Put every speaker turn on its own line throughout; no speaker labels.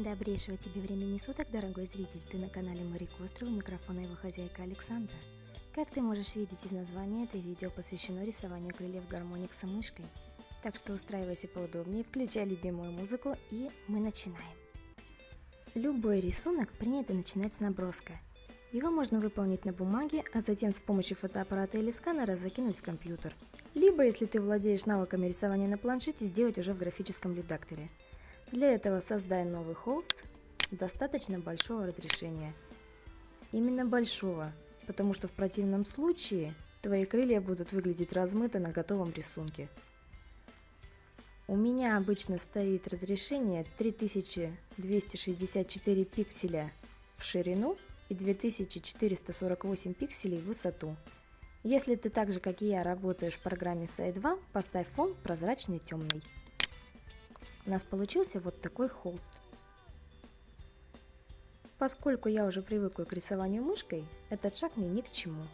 Добрейшего тебе времени суток, дорогой зритель! Ты на канале Мари Костро, у микрофона его хозяйка Александра. Как ты можешь видеть из названия, это видео посвящено рисованию крыльев гармоникса мышкой. Так что устраивайся поудобнее, включай любимую музыку и мы начинаем. Любой рисунок принято начинать с наброска. Его можно выполнить на бумаге, а затем с помощью фотоаппарата или сканера закинуть в компьютер. Либо, если ты владеешь навыками рисования на планшете, сделать уже в графическом редакторе. Для этого создай новый холст достаточно большого разрешения. Именно большого, потому что в противном случае твои крылья будут выглядеть размыто на готовом рисунке. У меня обычно стоит разрешение 3264 пикселя в ширину и 2448 пикселей в высоту. Если ты так же, как и я, работаешь в программе Site2, поставь фон прозрачный темный. У нас получился вот такой холст. Поскольку я уже привыкла к рисованию мышкой, этот шаг мне ни к чему.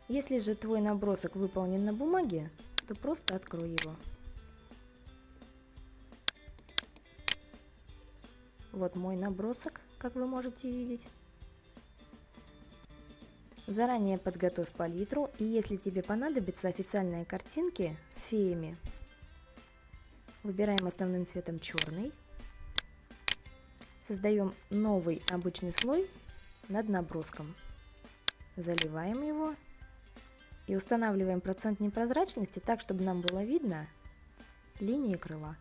Если же твой набросок выполнен на бумаге, то просто открой его. Вот мой набросок, как вы можете видеть. Заранее подготовь палитру, и если тебе понадобятся официальные картинки с феями, выбираем основным цветом черный, создаем новый обычный слой над наброском, заливаем его и устанавливаем процент непрозрачности так, чтобы нам было видно линии крыла.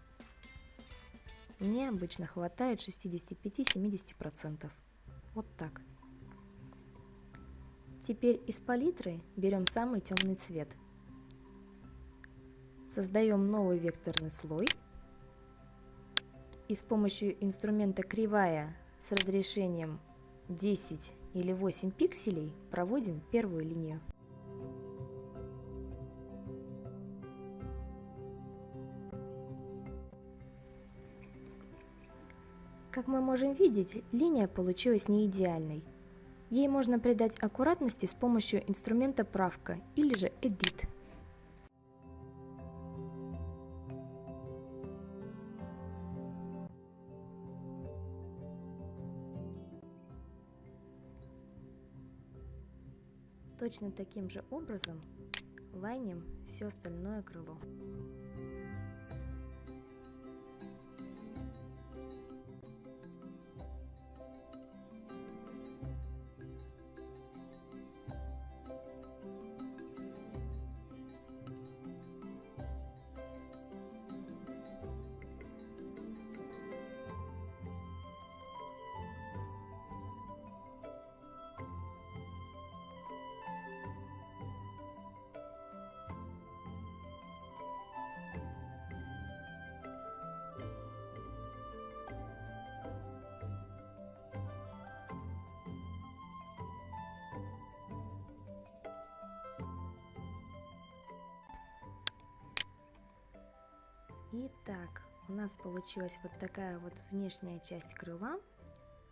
Мне обычно хватает 65-70%. Вот так. Теперь из палитры берем самый темный цвет. Создаем новый векторный слой и с помощью инструмента кривая с разрешением 10 или 8 пикселей проводим первую линию. Как мы можем видеть, линия получилась не идеальной. Ей можно придать аккуратности с помощью инструмента правка или же Edit. Точно таким же образом лайним все остальное крыло. Итак, у нас получилась вот такая вот внешняя часть крыла,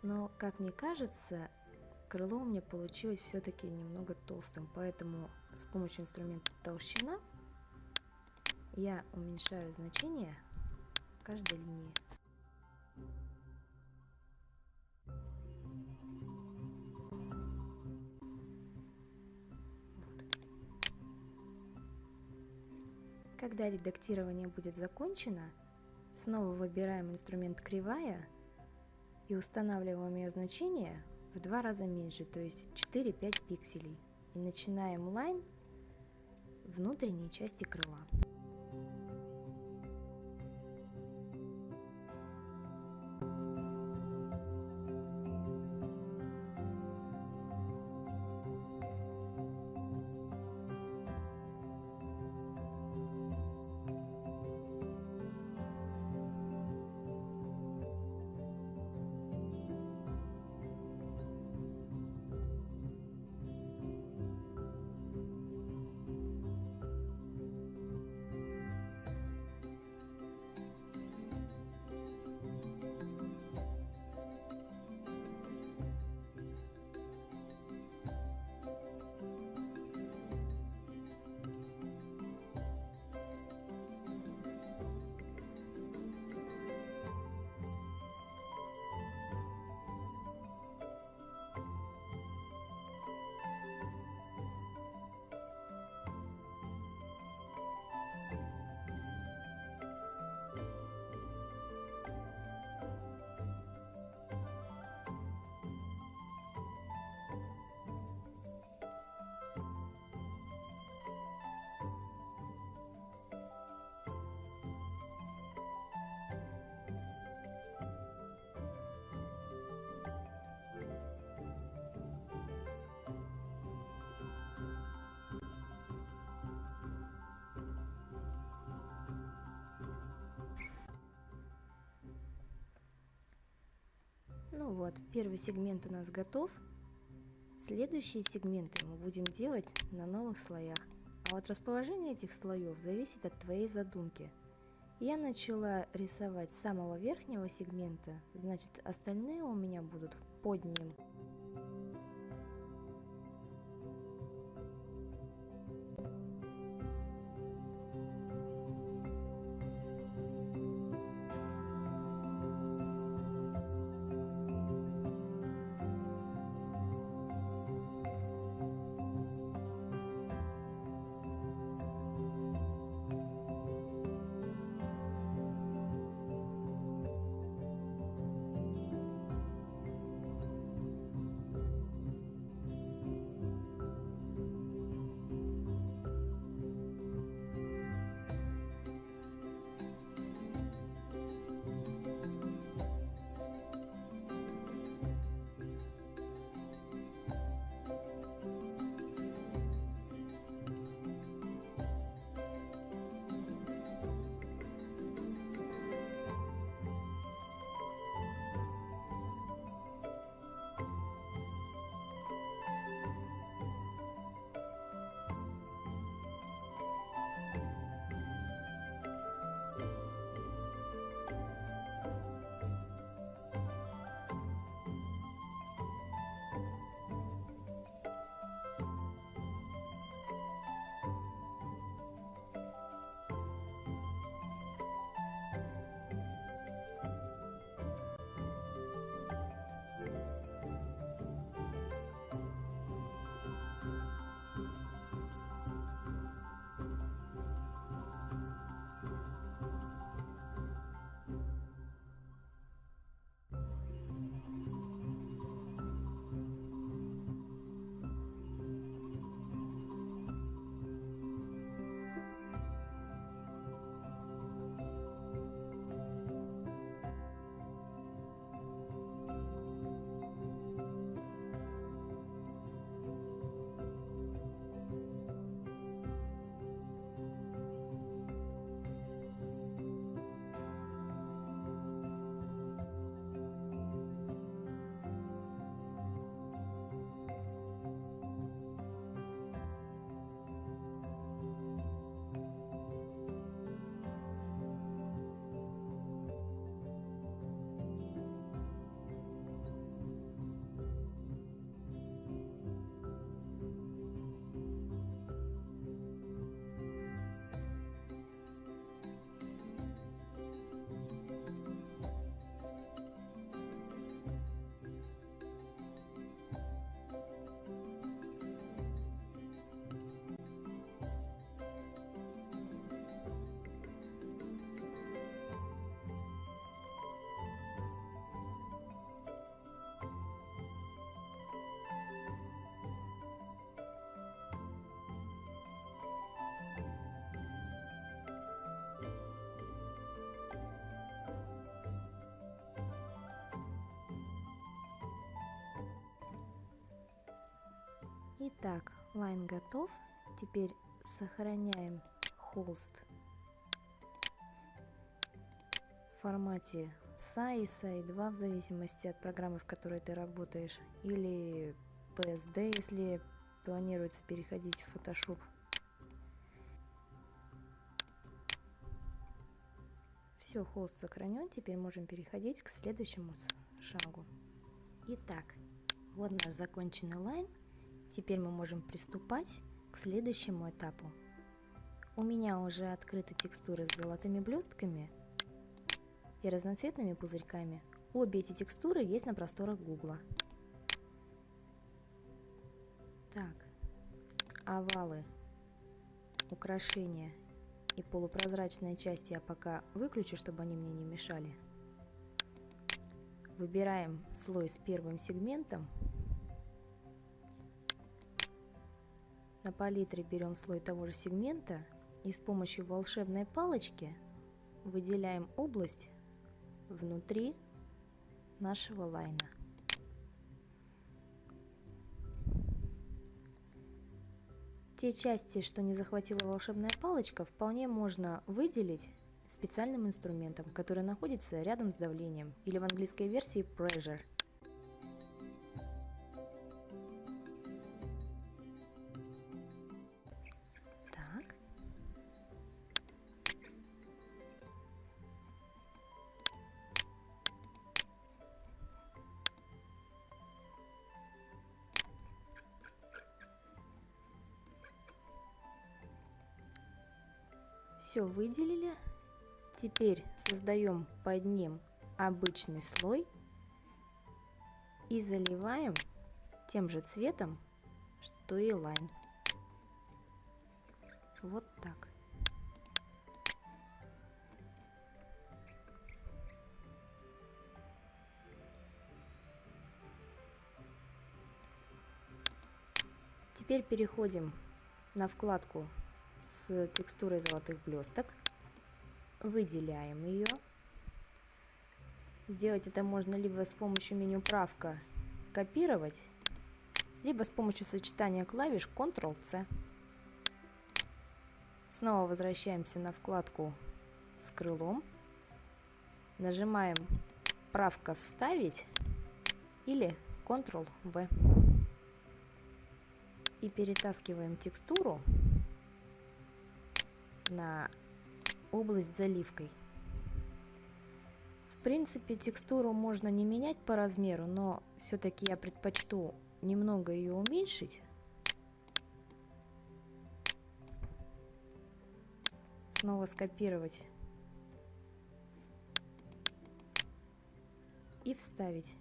но, как мне кажется, крыло у меня получилось все-таки немного толстым, поэтому с помощью инструмента толщина я уменьшаю значение каждой линии. Когда редактирование будет закончено, снова выбираем инструмент кривая и устанавливаем ее значение в 2 раза меньше, то есть 4-5 пикселей. И начинаем лайн внутренней части крыла. Ну вот, первый сегмент у нас готов. Следующие сегменты мы будем делать на новых слоях. А вот расположение этих слоев зависит от твоей задумки. Я начала рисовать с самого верхнего сегмента, значит остальные у меня будут под ним. Итак, лайн готов. Теперь сохраняем холст в формате SAI, SAI2 в зависимости от программы, в которой ты работаешь, или PSD, если планируется переходить в Photoshop. Все, холст сохранен, теперь можем переходить к следующему шагу. Итак, вот наш законченный лайн. Теперь мы можем приступать к следующему этапу. У меня уже открыты текстуры с золотыми блестками и разноцветными пузырьками. Обе эти текстуры есть на просторах Гугла. Так, овалы, украшения и полупрозрачные части я пока выключу, чтобы они мне не мешали. Выбираем слой с первым сегментом. На палитре берем слой того же сегмента и с помощью волшебной палочки выделяем область внутри нашего лайна. Те части, что не захватила волшебная палочка, вполне можно выделить специальным инструментом, который находится рядом с давлением, или в английской версии pressure. Все выделили. Теперь создаем под ним обычный слой и заливаем тем же цветом, что и лайн. Вот так. Теперь переходим на вкладку с текстурой золотых блесток. Выделяем ее. Сделать это можно либо с помощью меню правка копировать, либо с помощью сочетания клавиш Ctrl+C. Снова возвращаемся на вкладку с крылом. Нажимаем правка вставить или Ctrl+V. И перетаскиваем текстуру на область с заливкой. В принципе, текстуру можно не менять по размеру, но все-таки я предпочту немного ее уменьшить. Снова скопировать и вставить.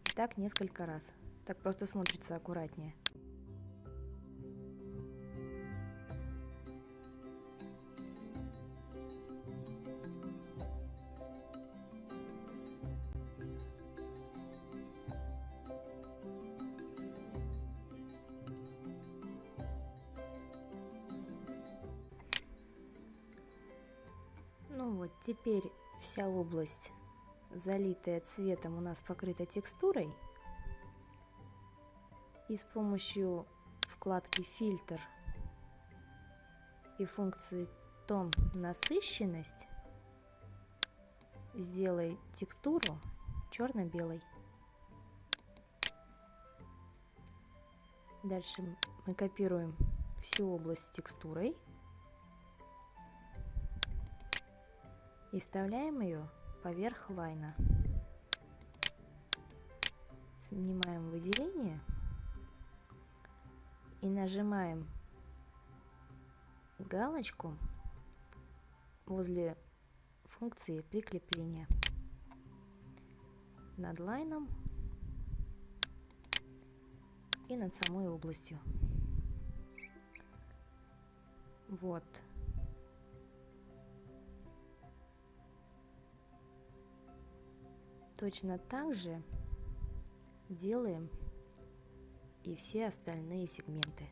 И так несколько раз. Так просто смотрится аккуратнее. Ну вот, теперь вся область, залитая цветом, у нас покрыта текстурой. И с помощью вкладки «Фильтр» и функции «Тон насыщенность» сделай текстуру черно-белой. Дальше мы копируем всю область с текстурой и вставляем ее поверх лайна. Снимаем выделение и нажимаем галочку возле функции прикрепления над лайном и над самой областью. Вот. Точно так же делаем и все остальные сегменты.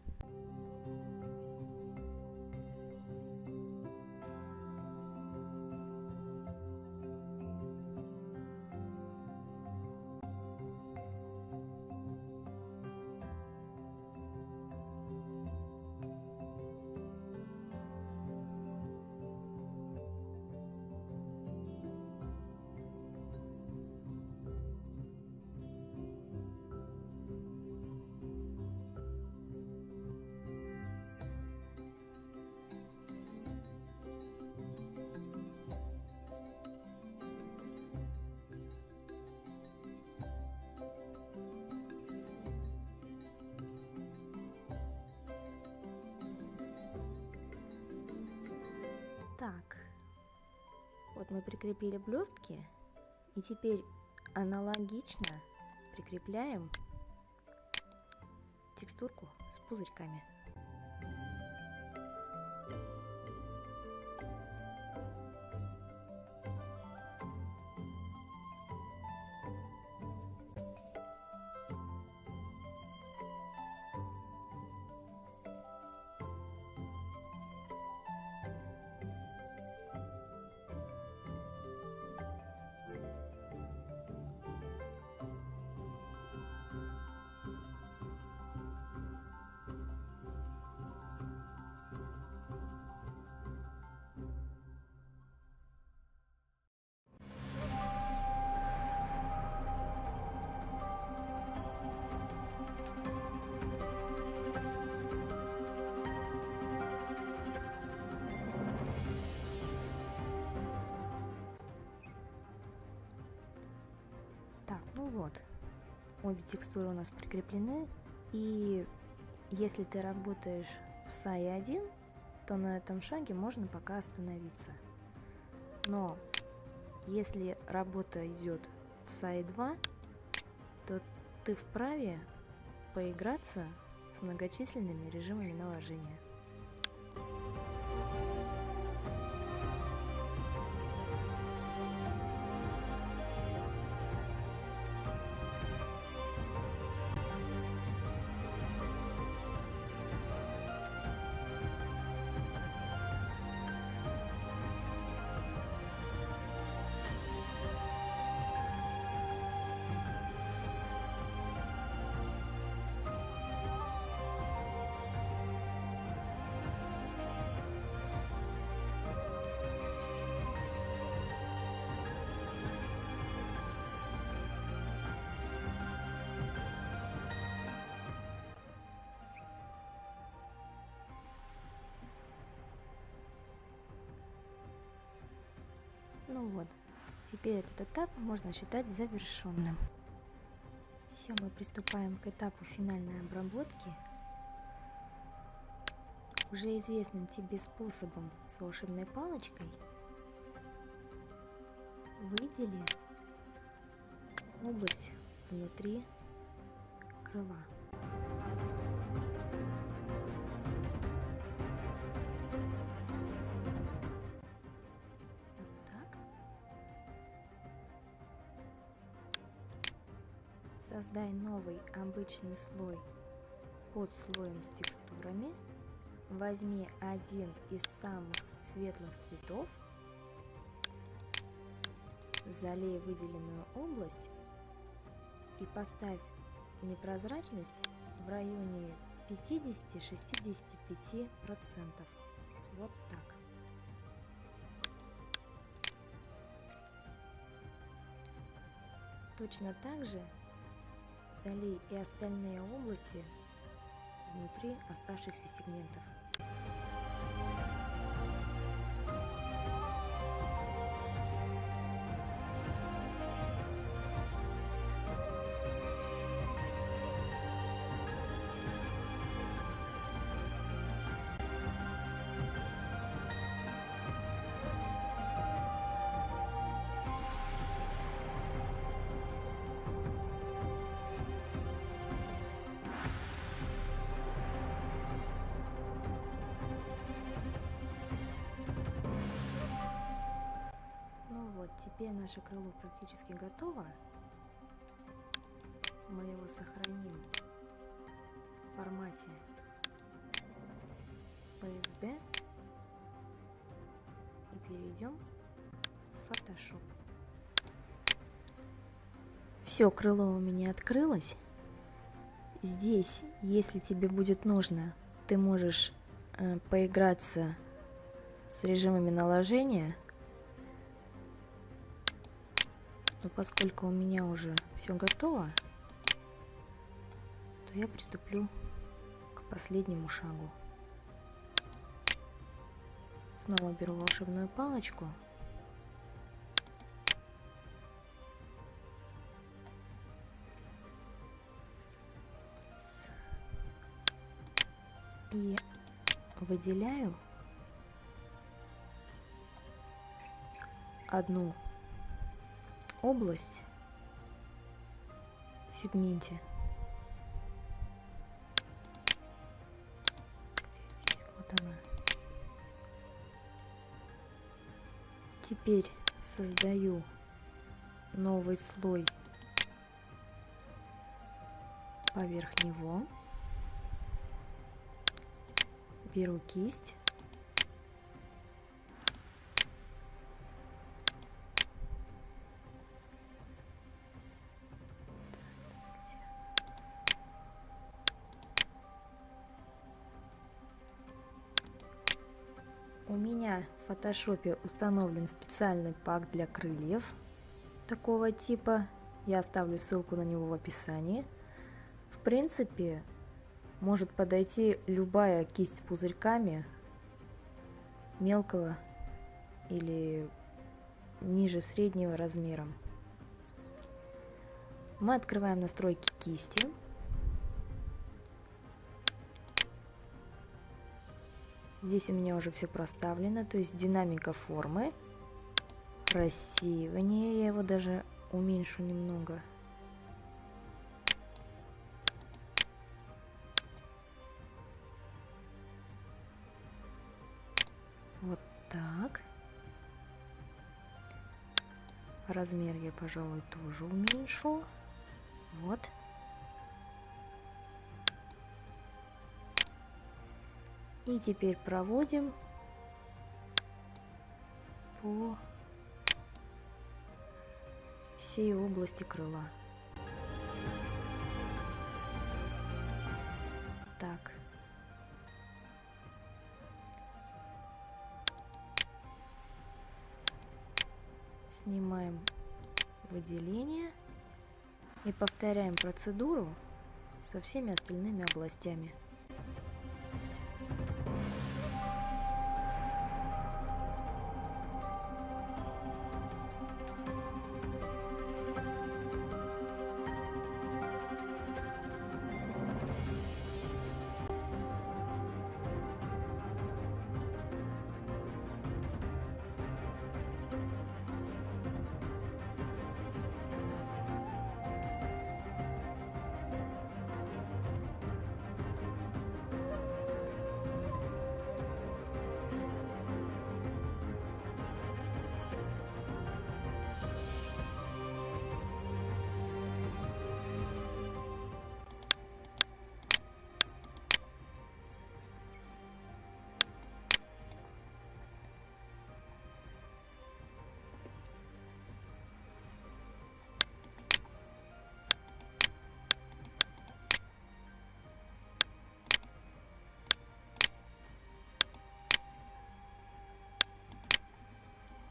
Так, вот мы прикрепили блестки, и теперь аналогично прикрепляем текстурку с пузырьками. Так, ну вот, обе текстуры у нас прикреплены, и если ты работаешь в SAI 1, то на этом шаге можно пока остановиться. Но если работа идет в SAI 2, то ты вправе поиграться с многочисленными режимами наложения. Ну вот, теперь этот этап можно считать завершенным. Все, мы приступаем к этапу финальной обработки. Уже известным тебе способом с волшебной палочкой выдели область внутри крыла. Создай новый обычный слой под слоем с текстурами. Возьми один из самых светлых цветов, залей выделенную область и поставь непрозрачность в районе 50-65%. Вот так. Точно так же залей и остальные области внутри оставшихся сегментов. Теперь наше крыло практически готово. Мы его сохраним в формате PSD и перейдем в Photoshop. Все, крыло у меня открылось. Здесь, если тебе будет нужно, ты можешь поиграться с режимами наложения. Но поскольку у меня уже все готово, то я приступлю к последнему шагу. Снова беру волшебную палочку и выделяю одну область в сегменте. Где здесь? Вот она. Теперь создаю новый слой поверх него. Беру кисть. У меня в фотошопе установлен специальный пак для крыльев такого типа. Я оставлю ссылку на него в описании. В принципе, может подойти любая кисть с пузырьками мелкого или ниже среднего размером. Мы открываем настройки кисти. Здесь у меня уже все проставлено, то есть динамика формы, рассеивание, я его даже уменьшу немного. Вот так. Размер я, пожалуй, тоже уменьшу. Вот. И теперь проводим по всей области крыла. Так. Снимаем выделение и повторяем процедуру со всеми остальными областями.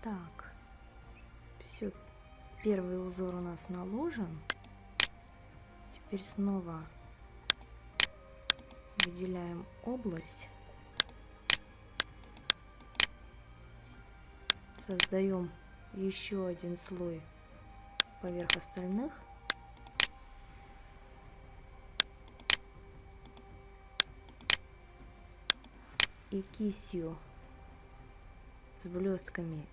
Так, все, первый узор у нас наложен. Теперь снова выделяем область, создаем еще один слой поверх остальных. И кистью с блестками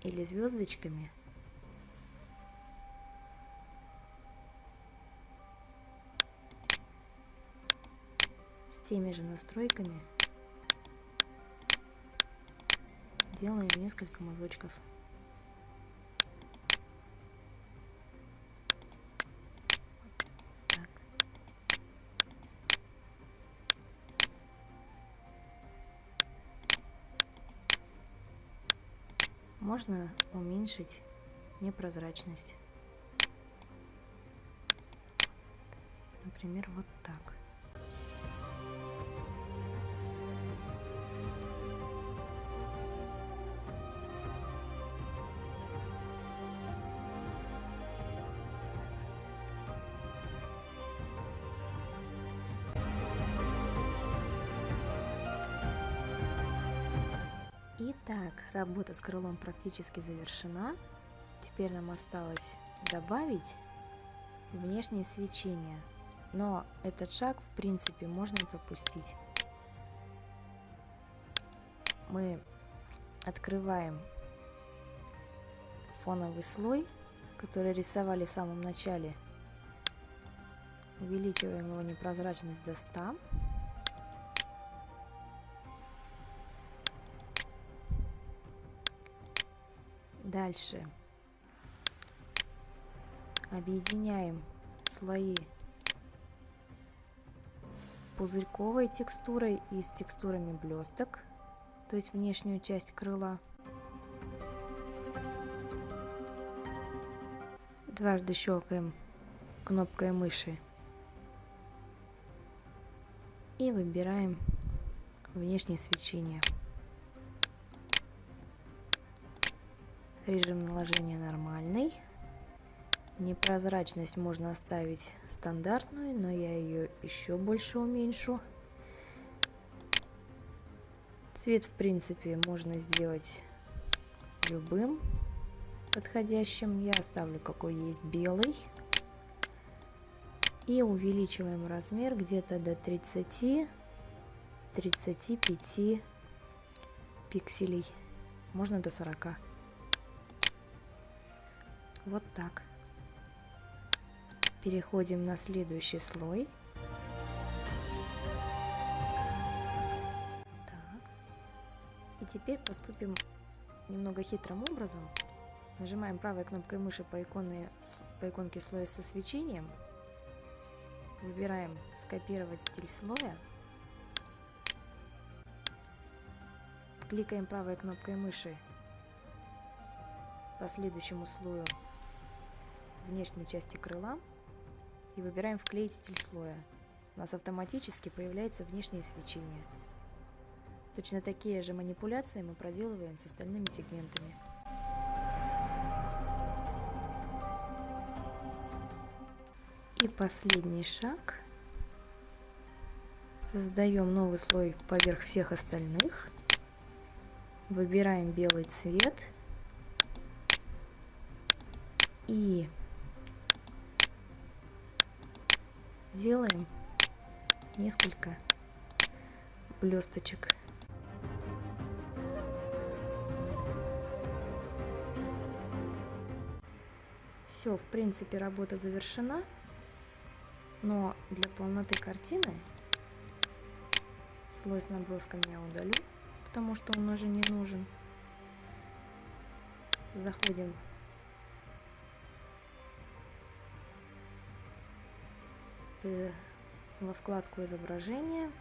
или звездочками с теми же настройками делаем несколько мазочков. Так. Можно уменьшить непрозрачность. Например, вот так. Итак, работа с крылом практически завершена. Теперь нам осталось добавить внешнее свечение. Но этот шаг, в принципе, можно и пропустить. Мы открываем фоновый слой, который рисовали в самом начале. Увеличиваем его непрозрачность до 100. Дальше объединяем слои с пузырьковой текстурой и с текстурами блесток, то есть внешнюю часть крыла. Дважды щелкаем кнопкой мыши и выбираем внешнее свечение. Режим наложения нормальный. Непрозрачность можно оставить стандартную, но я ее еще больше уменьшу. Цвет, в принципе, можно сделать любым подходящим. Я оставлю какой есть белый. И увеличиваем размер где-то до 30-35 пикселей, можно до 40. Вот так. Переходим на следующий слой. Так. И теперь поступим немного хитрым образом. Нажимаем правой кнопкой мыши по иконке слоя со свечением. Выбираем «Скопировать стиль слоя». Кликаем правой кнопкой мыши по следующему слою внешней части крыла и выбираем «Вклеить стиль слоя». У нас автоматически появляется внешнее свечение. Точно такие же манипуляции мы проделываем с остальными сегментами. И последний шаг. Создаем новый слой поверх всех остальных. Выбираем белый цвет. И делаем несколько блесточек. Все, в принципе, работа завершена. Но для полноты картины слой с наброском я удалю, потому что он уже не нужен. Заходим во вкладку изображения,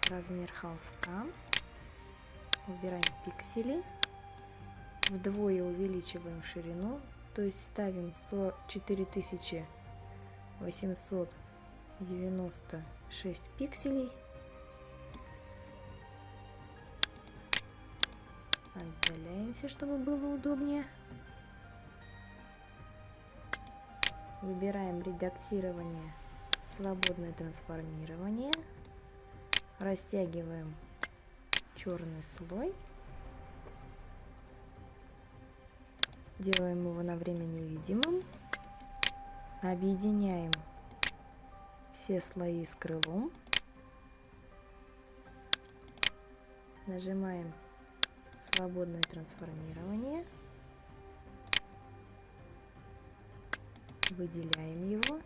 размер холста, выбираем пиксели, вдвое увеличиваем ширину. То есть ставим 4896 пикселей. Отдаляемся, чтобы было удобнее. Выбираем редактирование, свободное трансформирование. Растягиваем черный слой. Делаем его на время невидимым. Объединяем все слои с крылом. Нажимаем свободное трансформирование. Выделяем его.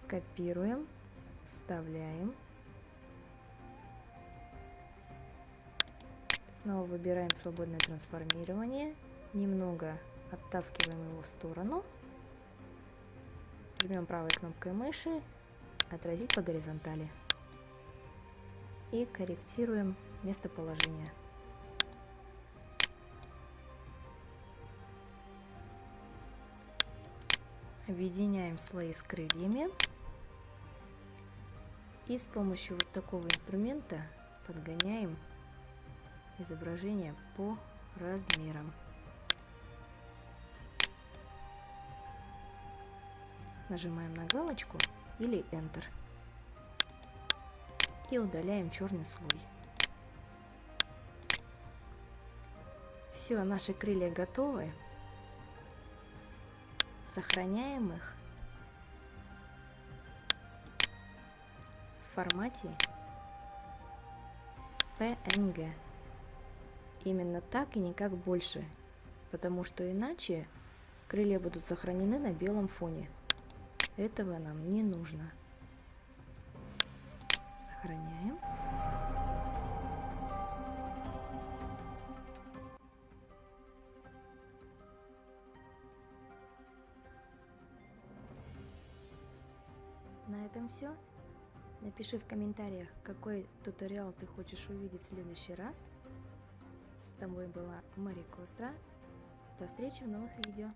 Копируем. Вставляем. Снова выбираем свободное трансформирование, немного оттаскиваем его в сторону, жмем правой кнопкой мыши, отразить по горизонтали и корректируем местоположение. Объединяем слои с крыльями и с помощью вот такого инструмента подгоняем изображение по размерам. Нажимаем на галочку или Enter и удаляем черный слой. Все, наши крылья готовы. Сохраняем их в формате PNG. Именно так и никак больше, потому что иначе крылья будут сохранены на белом фоне. Этого нам не нужно. Сохраняем. На этом все. Напиши в комментариях, какой туториал ты хочешь увидеть в следующий раз. С тобой была Мари Костра. До встречи в новых видео.